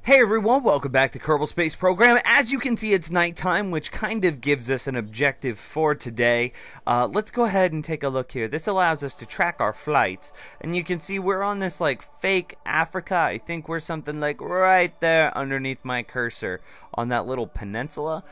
Hey everyone, welcome back to Kerbal Space Program. As you can see, it's nighttime, which kind of gives us an objective for today. Let's go ahead and take a look here. This allows us to track our flights, and you can see we're on this like fake Africa. I think we're something like right there underneath my cursor on that little peninsula.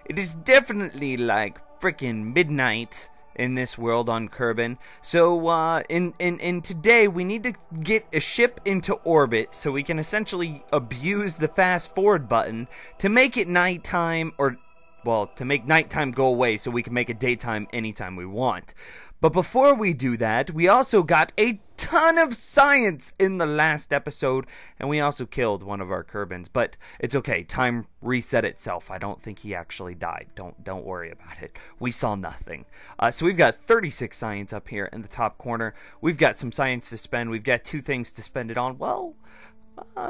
It is definitely like freaking midnight in this world on Kerbin. So in today we need to get a ship into orbit so we can essentially abuse the fast forward button to make it nighttime, or well, to make nighttime go away so we can make it daytime anytime we want. But before we do that, we also got a ton of science in the last episode, and we also killed one of our Kerbins, but it's okay. Time reset itself. I don't think he actually died. Don't worry about it. We saw nothing. So we've got 36 science up here in the top corner. We've got some science to spend. We've got 2 things to spend it on. Well,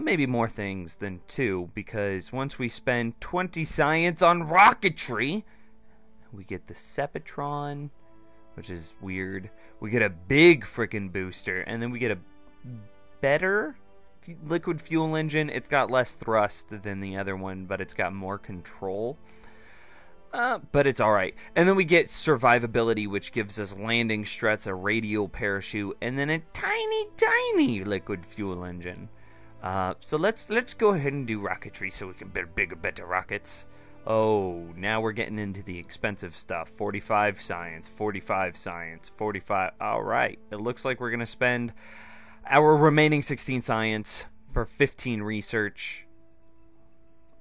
maybe more things than 2, because once we spend 20 science on rocketry, we get the Sepatron, which is weird. We get a big frickin' booster, and then we get a better liquid fuel engine. It's got less thrust than the other one, but it's got more control. But it's alright. And then we get survivability, which gives us landing struts, a radial parachute, and then a tiny liquid fuel engine. So let's go ahead and do rocketry so we can build bigger, better rockets. Oh, now we're getting into the expensive stuff. 45 science, 45 science, 45. Alright, it looks like we're going to spend our remaining 16 science for 15 research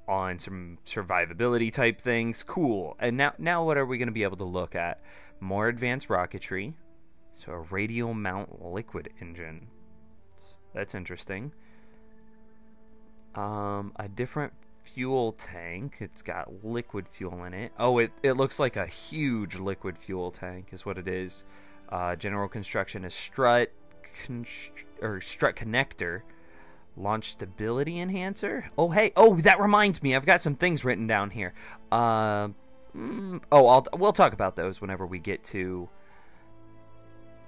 on some survivability type things. Cool. And now what are we going to be able to look at? More advanced rocketry. So a radial mount liquid engine. That's interesting. A different fuel tank. It's got liquid fuel in it. Oh, it looks like a huge liquid fuel tank is what it is. General construction is strut connector. Launch stability enhancer. Oh, hey. Oh, that reminds me. I've got some things written down here. We'll talk about those whenever we get to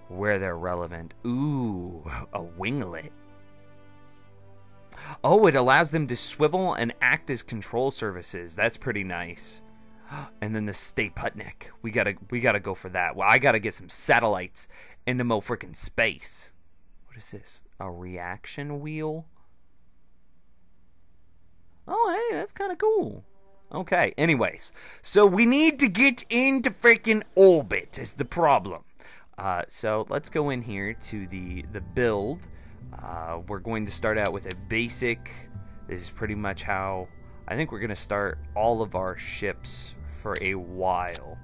where they're relevant. Ooh, a winglet. Oh, it allows them to swivel and act as control surfaces. That's pretty nice. And then the Stay Putnik. We gotta go for that. Well, I gotta get some satellites into mo freaking space. What is this? A reaction wheel? Oh, hey, that's kind of cool. Okay, anyways. So we need to get into freaking orbit is the problem. So let's go in here to the build. We're going to start out with a basic. This is pretty much how I think we're going to start all of our ships for a while.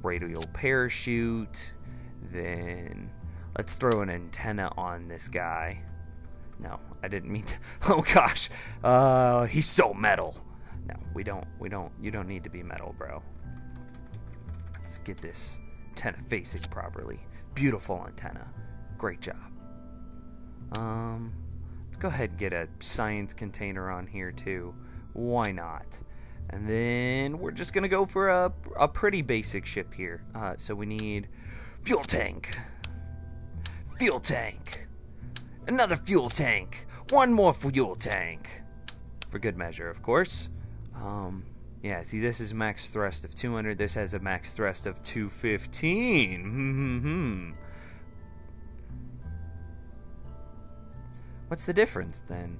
Radial parachute. Then let's throw an antenna on this guy. No, I didn't mean to. Oh gosh, he's so metal. No, we don't. You don't need to be metal, bro. Let's get this antenna facing properly. Beautiful antenna. Great job. Let's go ahead and get a science container on here too. Why not? And then we're just gonna go for a pretty basic ship here. So we need fuel tank. Fuel tank. Another fuel tank. One more fuel tank. For good measure, of course. Yeah, see, this is max thrust of 200. This has a max thrust of 215. What's the difference, then?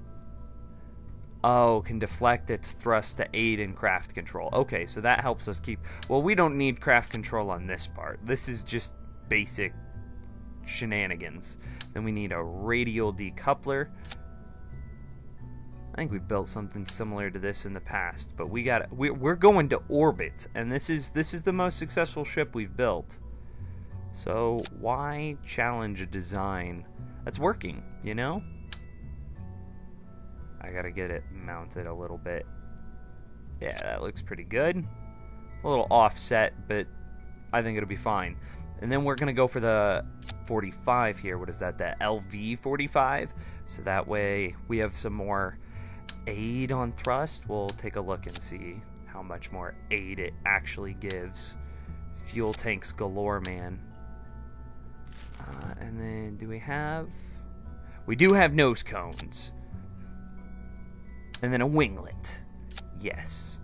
Oh, can deflect its thrust to aid in craft control. Okay, so that helps us keep... Well, we don't need craft control on this part. This is just basic shenanigans. Then we need a radial decoupler. I think we built something similar to this in the past, but we're going to orbit, and this is the most successful ship we've built. So why challenge a design that's working, you know? I gotta get it mounted a little bit. Yeah, that looks pretty good. It's a little offset, but I think it'll be fine. And then we're gonna go for the 45 here. What is that? The LV 45. So that way we have some more aid on thrust. We'll take a look and see how much more aid it actually gives. Fuel tanks galore, man. And then do we have... We do have nose cones. And then a winglet. Yes.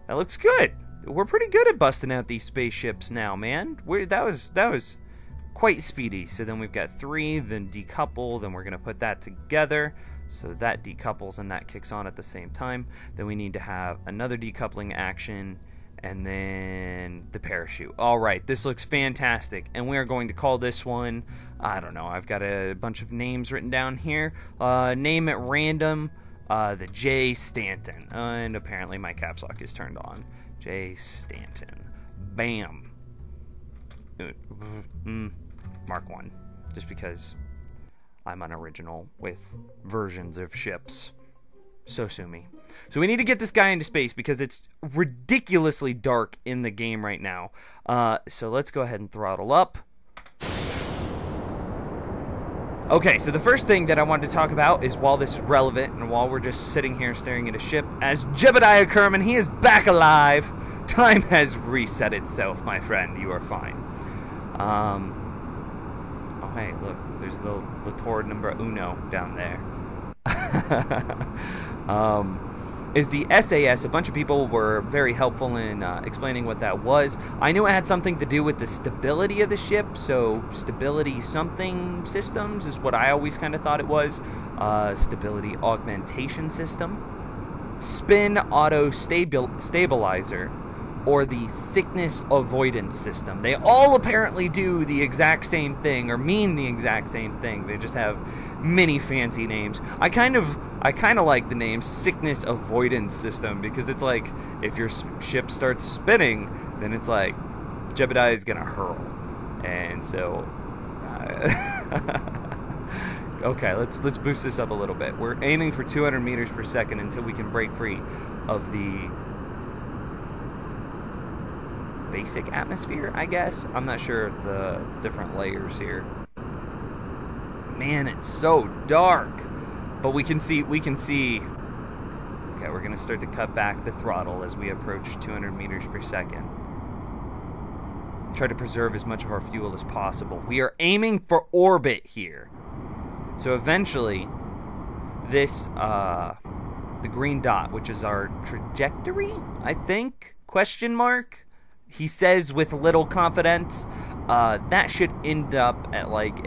That looks good. We're pretty good at busting out these spaceships now, man. That was quite speedy. So then we've got 3, then decouple, then we're going to put that together. So that decouples and that kicks on at the same time. Then we need to have another decoupling action, and then the parachute. Alright, this looks fantastic. And we are going to call this one, I don't know, I've got a bunch of names written down here. Name at random, the J. Stanton. And apparently my caps lock is turned on. J. Stanton. Bam. Mark 1. Just because I'm unoriginal with versions of ships. So sue me. So we need to get this guy into space because it's ridiculously dark in the game right now. So let's go ahead and throttle up. Okay, so the first thing that I wanted to talk about is, while this is relevant and while we're just sitting here staring at a ship, as Jebediah Kerman, he is back alive. Time has reset itself, my friend. You are fine. Oh, hey, look. There's the Latour number uno down there. Is the SAS. A bunch of people were very helpful in explaining what that was. I knew it had something to do with the stability of the ship, so stability something systems is what I always kind of thought it was. Stability augmentation system, spin auto stabilizer, or the sickness avoidance system. They all apparently do the exact same thing, or mean the exact same thing. They just have many fancy names. I kind of like the name sickness avoidance system, because it's like, if your ship starts spinning, then it's like Jebediah is gonna hurl. And so okay, let's boost this up a little bit. We're aiming for 200 meters per second until we can break free of the basic atmosphere, I guess. I'm not sure of the different layers here. Man, it's so dark. But we can see. Okay, we're gonna start to cut back the throttle as we approach 200 meters per second. Try to preserve as much of our fuel as possible. We are aiming for orbit here. So eventually, this the green dot, which is our trajectory, I think? Question mark? He says with little confidence, that should end up at like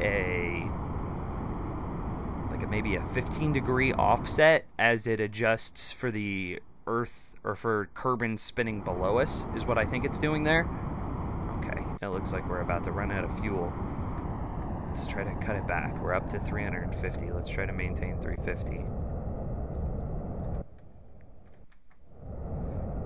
maybe a 15-degree offset as it adjusts for the Earth, or for Kerbin spinning below us, is what I think it's doing there. Okay, it looks like we're about to run out of fuel. Let's try to cut it back. We're up to 350. Let's try to maintain 350.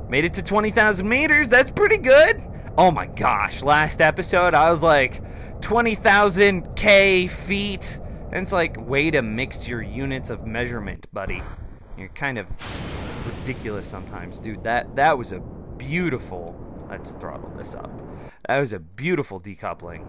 Made it to 20,000 meters. That's pretty good. Oh my gosh. Last episode, I was like 20,000 K feet. And it's like, way to mix your units of measurement, buddy. You're kind of ridiculous sometimes. Dude, that was a beautiful... Let's throttle this up. That was a beautiful decoupling.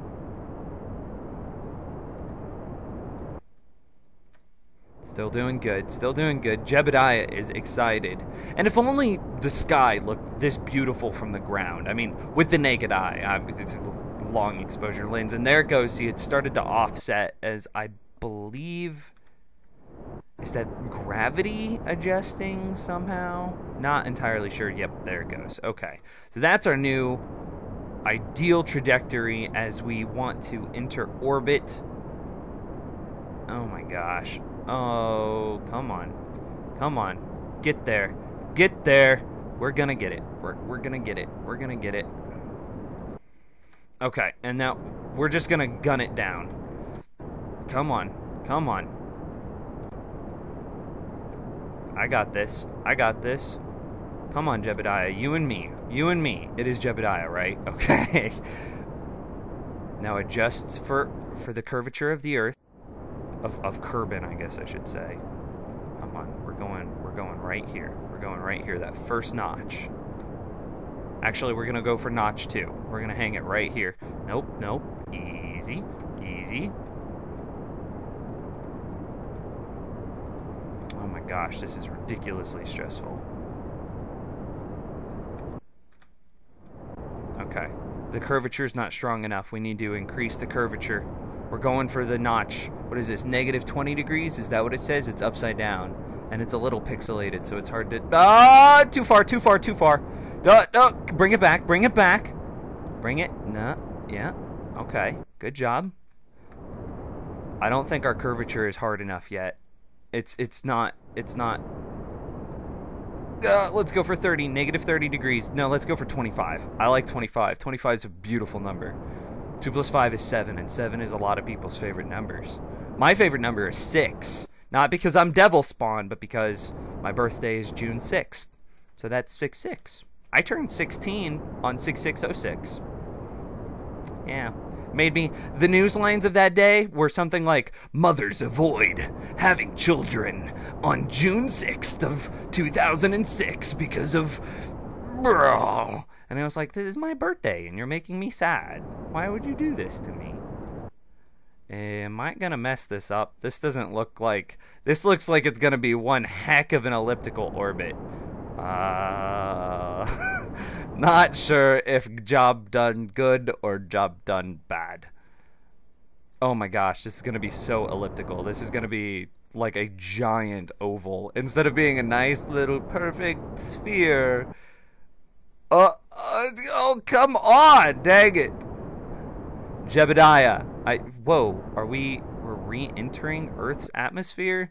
Still doing good. Still doing good. Jebediah is excited. And if only the sky looked this beautiful from the ground. I mean, with the naked eye. It's a long exposure lens. And there it goes. See, it started to offset as I believe... Is that gravity adjusting somehow? Not entirely sure. Yep, there it goes. Okay. So that's our new ideal trajectory as we want to enter orbit. Oh my gosh. Oh, come on. Come on. Get there. Get there. We're gonna get it. We're gonna get it. We're gonna get it. Okay, and now we're just gonna gun it down. Come on. Come on. I got this. I got this. Come on, Jebediah. You and me. You and me. It is Jebediah, right? Okay. Now adjusts for the curvature of the Earth. Of Kerbin, I guess I should say. Come on. We're going right here. We're going right here. That first notch. Actually, we're going to go for notch 2. We're going to hang it right here. Nope. Nope. Easy. Easy. Oh my gosh, this is ridiculously stressful. Okay, the curvature is not strong enough. We need to increase the curvature. We're going for the notch. What is this, negative 20 degrees? Is that what it says? It's upside down. And it's a little pixelated, so it's hard to... Ah! Too far, too far, too far. No, bring it back, bring it back. Bring it. No. Yeah. Okay. Good job. I don't think our curvature is hard enough yet. It's not. Let's go for 30, negative 30 degrees. No, let's go for 25. I like 25. 25 is a beautiful number. 2 plus 5 is 7, and 7 is a lot of people's favorite numbers. My favorite number is 6. Not because I'm devil spawn, but because my birthday is June 6th. So that's 6/6. I turned 16 on 6606. Yeah. Made me... The news lines of that day were something like, mothers avoid having children on June 6th of 2006 because of... Bro. And I was like, this is my birthday and you're making me sad. Why would you do this to me? Am I gonna mess this up? This doesn't look like... This looks like it's gonna be one heck of an elliptical orbit. Not sure if job done good or job done bad. Oh my gosh, this is gonna be so elliptical. This is gonna be like a giant oval instead of being a nice little perfect sphere. Oh, come on, dang it. Jebediah. Whoa, we're re-entering Earth's atmosphere?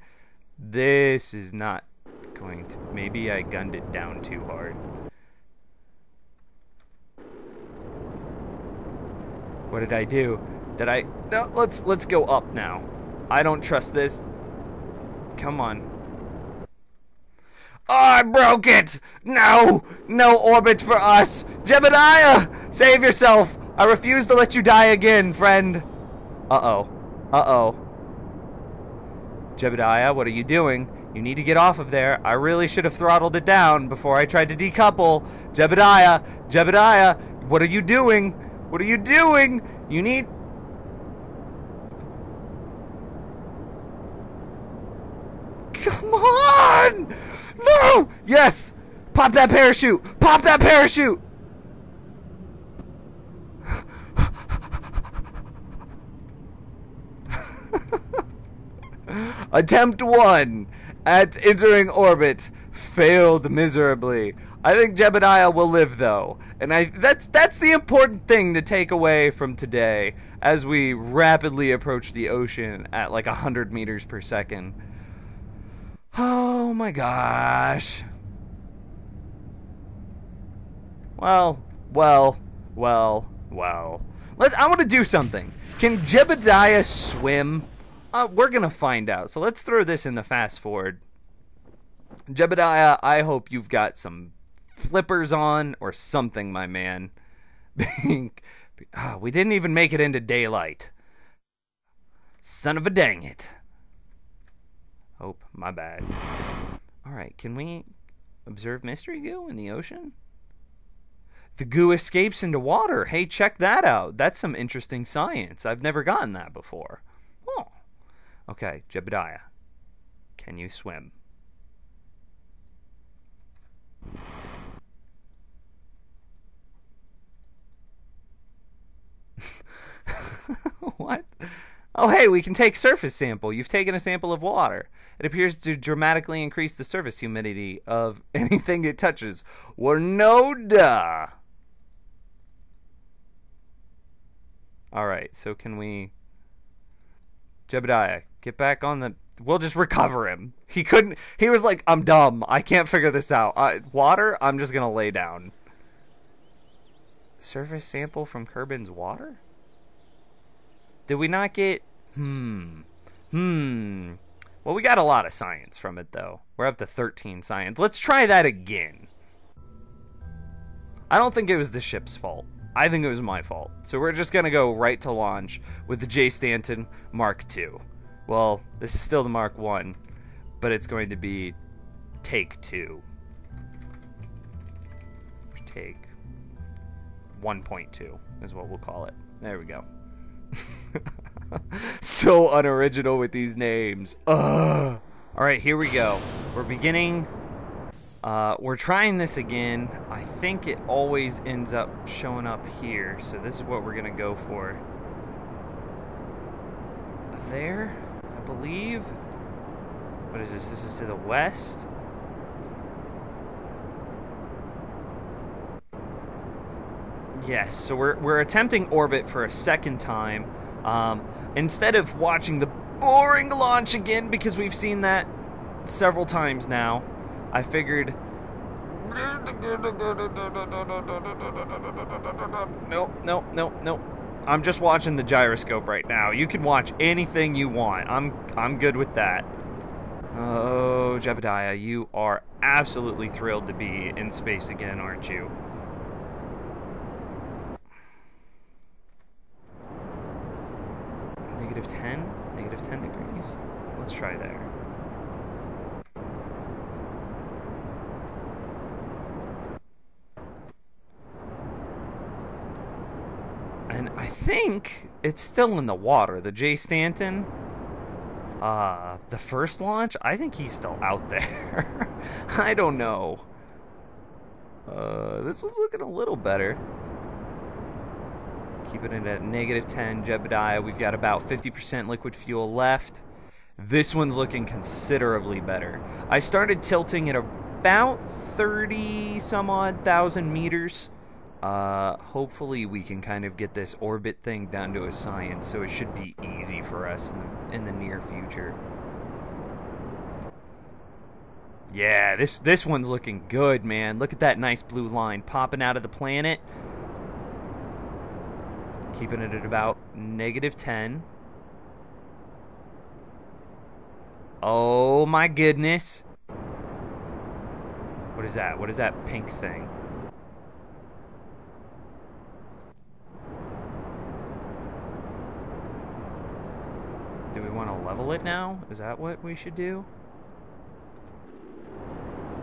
This is not going to... Maybe I gunned it down too hard. What did I do? No, let's go up now. I don't trust this. Come on. Oh, I broke it! No! No orbit for us! Jebediah! Save yourself! I refuse to let you die again, friend. Uh-oh. Uh-oh. Jebediah, what are you doing? You need to get off of there. I really should have throttled it down before I tried to decouple. Jebediah! Jebediah! What are you doing? What are you doing? You need... Come on! No! Yes! Pop that parachute! Pop that parachute! Attempt 1 at entering orbit failed miserably. I think Jebediah will live though, and that's the important thing to take away from today as we rapidly approach the ocean at like 100 meters per second. Oh my gosh. Well. I want to do something. Can Jebediah swim? We're gonna find out. So let's throw this in the fast forward. Jebediah, I hope you've got some flippers on or something, my man. We didn't even make it into daylight. Son of a dang it. Oh, my bad. Alright, can we observe mystery goo in the ocean? The goo escapes into water. Hey, check that out. That's some interesting science. I've never gotten that before. Oh. Okay, Jebediah. Can you swim? What? Oh, hey, we can take surface sample. You've taken a sample of water. It appears to dramatically increase the surface humidity of anything it touches. Well, no duh. Alright, so can we... Jebediah, get back on the... We'll just recover him. He couldn't... He was like, I'm dumb. I can't figure this out. Water? I'm just gonna lay down. Surface sample from Kerbin's water? Did we not get... Well, we got a lot of science from it, though. We're up to 13 science. Let's try that again. I don't think it was the ship's fault. I think it was my fault. So we're just going to go right to launch with the J. Stanton Mark II. Well, this is still the Mark I, but it's going to be take 2. Take 1.2 is what we'll call it. There we go. So unoriginal with these names. Ugh. Alright, here we go. We're beginning. We're trying this again. I think it always ends up showing up here. So this is what we're going to go for. there, I believe. What is this? This is to the west. Yes, so we're attempting orbit for a second time. Instead of watching the boring launch again, because we've seen that several times now, I figured... Nope. I'm just watching the gyroscope right now. You can watch anything you want. I'm good with that. Oh, Jebediah, you are absolutely thrilled to be in space again, aren't you? Negative 10? Negative 10 degrees? Let's try there. And I think it's still in the water. The J. Stanton, the first launch, I think he's still out there. I don't know. This one's looking a little better. Keeping it at negative 10, Jebediah. We've got about 50% liquid fuel left. This one's looking considerably better. I started tilting at about 30-some-odd thousand meters. Hopefully we can kind of get this orbit thing down to a science, so it should be easy for us in the near future. Yeah, this one's looking good, man. Look at that nice blue line popping out of the planet. Keeping it at about negative 10. Oh my goodness. What is that? What is that pink thing? Do we want to level it now? Is that what we should do?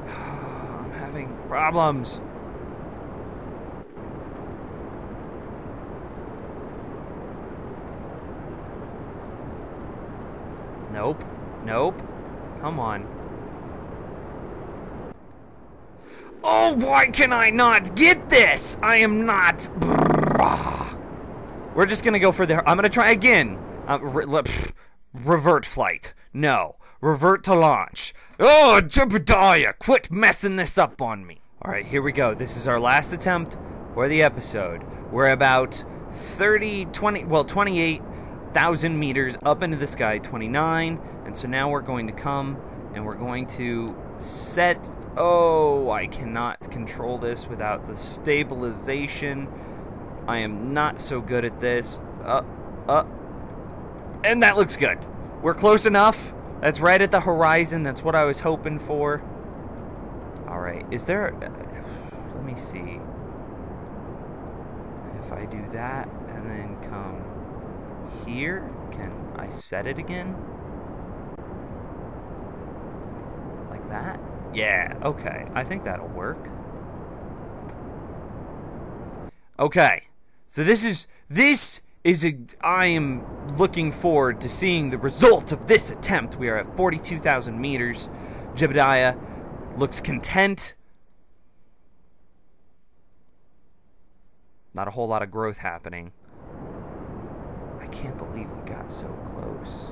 I'm having problems. Nope. Nope. Come on. Oh, why can I not get this? I am not. We're just gonna go for the. I'm gonna try again. Revert flight. No. Revert to launch. Oh, Jebediah, quit messing this up on me. Alright, here we go. This is our last attempt for the episode. We're about 28,000 meters up into the sky, 29. And so now we're going to come and we're going to set... Oh, I cannot control this without the stabilization. I am not so good at this. And that looks good. We're close enough. That's right at the horizon. That's what I was hoping for. Alright, is there... let me see. If I do that and then come here, can I set it again? Like that? Yeah, okay. I think that'll work. Okay. So I am looking forward to seeing the result of this attempt. We are at 42,000 meters. Jebediah looks content. Not a whole lot of growth happening. I can't believe we got so close.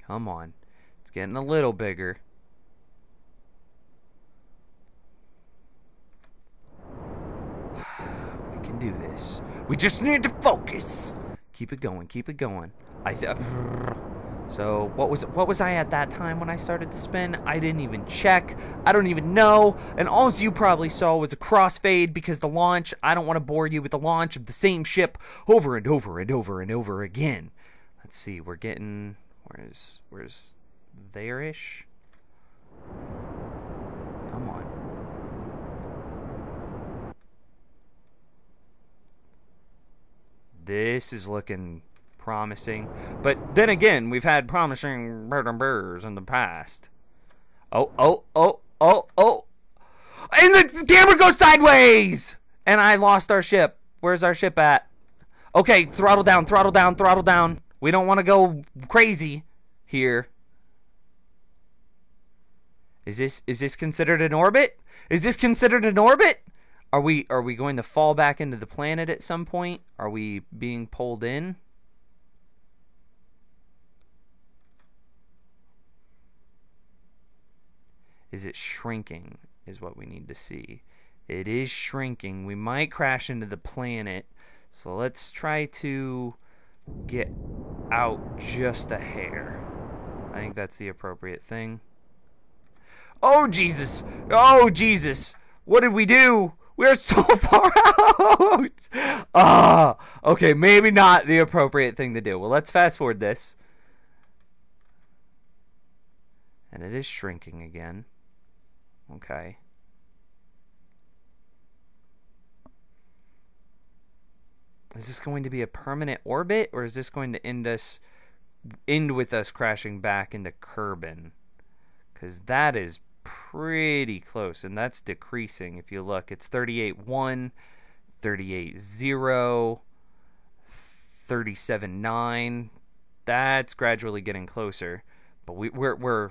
Come on. It's getting a little bigger. We can do this. We just need to focus. Keep it going. Keep it going. So what was I at that time when I started to spin? I didn't even check. I don't even know. And all you probably saw was a crossfade because the launch. I don't want to bore you with the launch of the same ship over and over and over and over again. Let's see. We're getting where's there-ish? Come on. This is looking promising. But then again, we've had promising burrs in the past. Oh. And the camera goes sideways! And I lost our ship. Where's our ship at? Okay, throttle down, throttle down, throttle down. We don't want to go crazy here. Is this considered an orbit? Is this considered an orbit? Are we going to fall back into the planet at some point? Are we being pulled in? Is it shrinking is what we need to see. It is shrinking. We might crash into the planet. So let's try to get out just a hair. I think that's the appropriate thing. Oh, Jesus! Oh, Jesus! What did we do? We're so far out! Okay, maybe not the appropriate thing to do. Well, let's fast forward this. And it is shrinking again. Okay. Is this going to be a permanent orbit, or is this going to end with us crashing back into Kerbin? Because that is pretty close, and that's decreasing. If you look, it's 38.1, 38.0, 37.9. That's gradually getting closer, but we're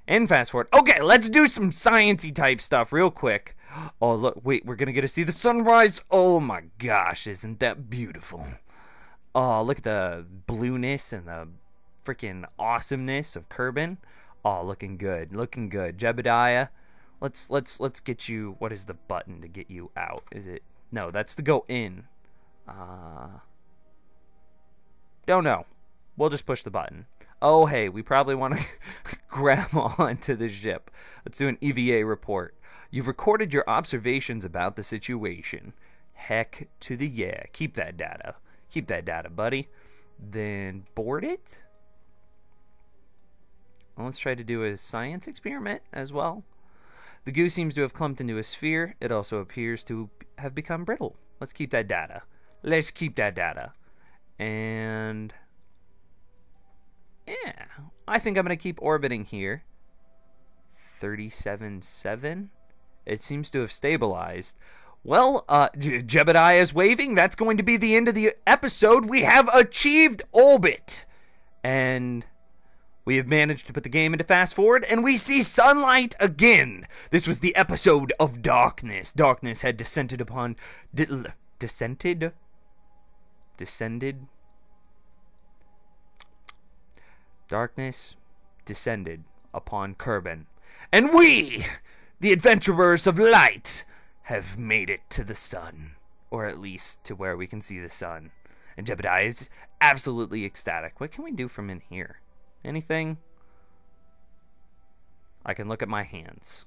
in fast forward. Okay, let's do some sciencey type stuff real quick. Oh, look, wait, we're gonna get to see the sunrise. Oh my gosh, isn't that beautiful? Oh, look at the blueness and the freaking awesomeness of Kerbin. Oh, looking good, looking good. Jebediah, let's get you. What is the button to get you out? Is it? No, that's to go in. Don't know. We'll just push the button. Oh, hey, we probably want to grab onto the ship. Let's do an EVA report. You've recorded your observations about the situation. Heck to the yeah. Keep that data. Keep that data, buddy. Then board it. Well, let's try to do a science experiment as well. The goo seems to have clumped into a sphere. It also appears to have become brittle. Let's keep that data. Let's keep that data. And yeah, I think I'm going to keep orbiting here. 37.7. It seems to have stabilized. Well, Jebediah is waving. That's going to be the end of the episode. We have achieved orbit. And we have managed to put the game into fast forward, and we see sunlight again. This was the episode of darkness. Darkness had descended upon... Descended? Darkness descended upon Kerbin. And we, the adventurers of light, have made it to the sun. Or at least to where we can see the sun. And Jebediah is absolutely ecstatic. What can we do from in here? Anything? I can look at my hands.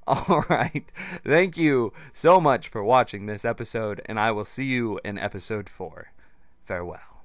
Alright. Thank you so much for watching this episode, and I will see you in episode 4. Farewell.